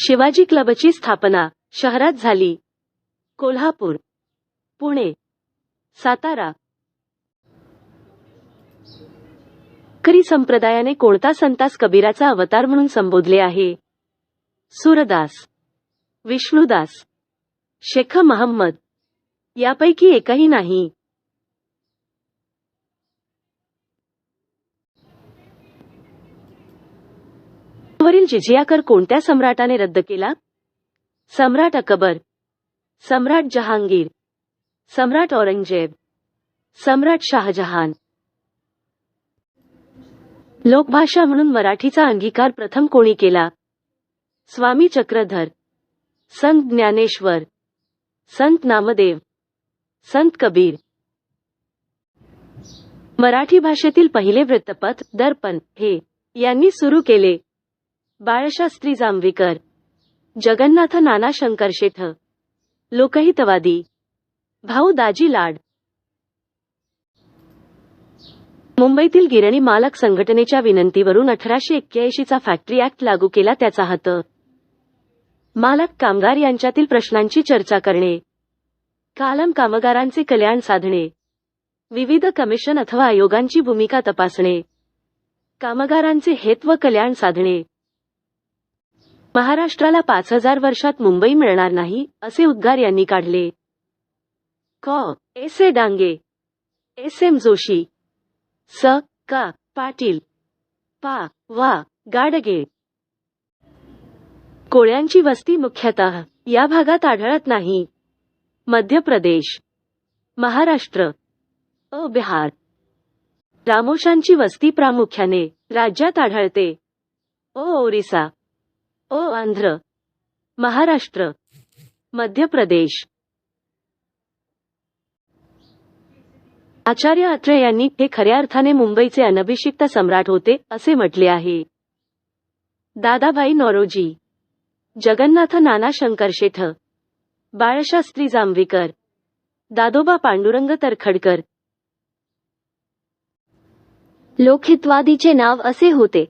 शिवाजी क्लबची स्थापना शहरात झाली. कोल्हापूर, पुणे, सातारा. वारकरी संप्रदायाने कोणता संतास कबीराचा अवतार म्हणून संबोधले आहे? सूरदास, विष्णुदास, शेख महम्मद. यापैकी एकही नाही. वरील जिझिया कर कोणत्या सम्राटाने रद्द केला? सम्राट अकबर, सम्राट जहांगीर, सम्राट औरंगजेब, सम्राट शाहजहान. लोकभाषा म्हणून मराठीचा अंगीकार प्रथम कोणी केला? स्वामी चक्रधर, संत ज्ञानेश्वर, संत नामदेव, संत कबीर. मराठी भाषेतील पहिले वृत्तपत्र दर्पण हे यांनी सुरू केले? बाळशास्त्री जांभेकर, जगन्नाथ नाना शंकरशेठ. लोकहितवादी भाऊ दाजी लाड. मुंबईतील गिरणी मालक संघटनेच्या विनंतीवरून 1881 चा फॅक्टरी ऍक्ट लागू केला. त्याचा हत मालक कामगार यांच्यातील प्रश्नांची चर्चा करणे, कायम कामगारांचे कल्याण साधणे, विविध कमिशन अथवा आयोगांची भूमिका तपासणे, कामगारांचे हित व कल्याण साधणे. महाराष्ट्राला 5000 वर्षात मुंबई मिळणार नाही असे उद्गार यांनी काढले. कॉ. एस. ए. डांगे, एस. एम. जोशी, स. का. पाटील, पा. वा. गाडगे. कोळ्यांची वस्ती मुख्यतः या भागात आढळत नाही. मध्य प्रदेश, महाराष्ट्र, बिहार. रामोशांची वस्ती प्रामुख्याने राज्यात आढळते. ओरिसा, आंध्र, महाराष्ट्र, मध्य प्रदेश. आचार्य अत्रे यांनी हे खऱ्या अर्थाने मुंबईचे अनभिषिक्त सम्राट होते असे म्हटले आहे. दादाभाई नौरोजी, जगन्नाथ नाना शंकरशेठ, बाळशास्त्री जांभेकर, दादोबा पांडुरंग तरखडकर. लोकहितवादीचे नाव असे होते: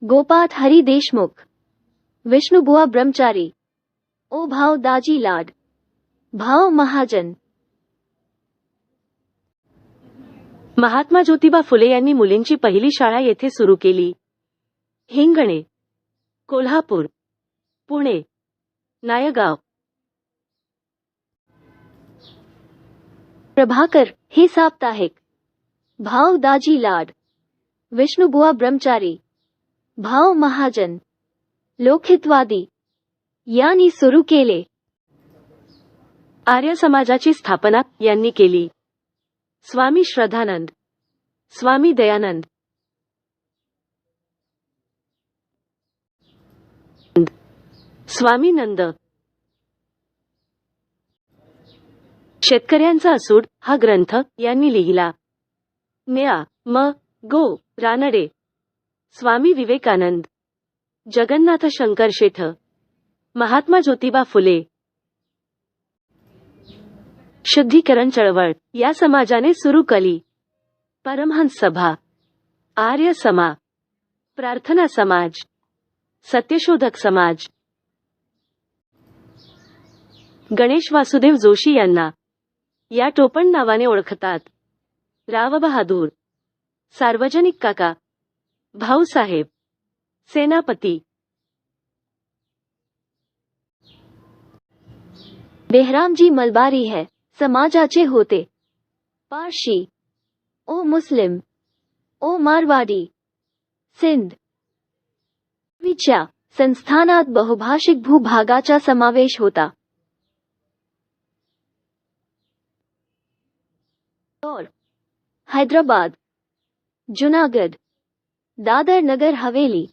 गोपाळ हरी देशमुख, विष्णुबुवा ब्रह्मचारी, भाऊ दाजी लाड, भाऊ महाजन. महात्मा ज्योतिबा फुले यांनी मुलींची पहिली शाळा येथे सुरू केली. हिंगणे, कोल्हापूर, पुणे, नायगाव. प्रभाकर हे साप्ताहिक भाऊ दाजी लाड, विष्णुबुवा ब्रह्मचारी, भाऊ महाजन, लोकहितवादी यांनी सुरू केले. आर्य समाजाची स्थापना यांनी केली. स्वामी श्रद्धानंद, स्वामी दयानंद, स्वामी नंद. शेतकऱ्यांचा असूड हा ग्रंथ यांनी लिहिला. न्या. म. गो. रानडे, स्वामी विवेकानंद, जगन्नाथ शंकरशेठ, महात्मा ज्योतिबा फुले. शुद्धीकरण चळवळ या समाजाने सुरू केली. परमहंस सभा, आर्य समा, प्रार्थना समाज, सत्यशोधक समाज. गणेश वासुदेव जोशी यांना या टोपण नावाने ओळखतात. राव बहादूर, सार्वजनिक काका, भाऊसाहेब, सेनापती. बेहरामजी मलबारी है समाजाचे होते. पारशी, मुस्लिम, मारवाडी, सिंध. विच्या संस्थानात बहुभाषिक भूभागाचा समावेश होता. हैदराबाद, जुनागढ़, दादर नगर हवेली,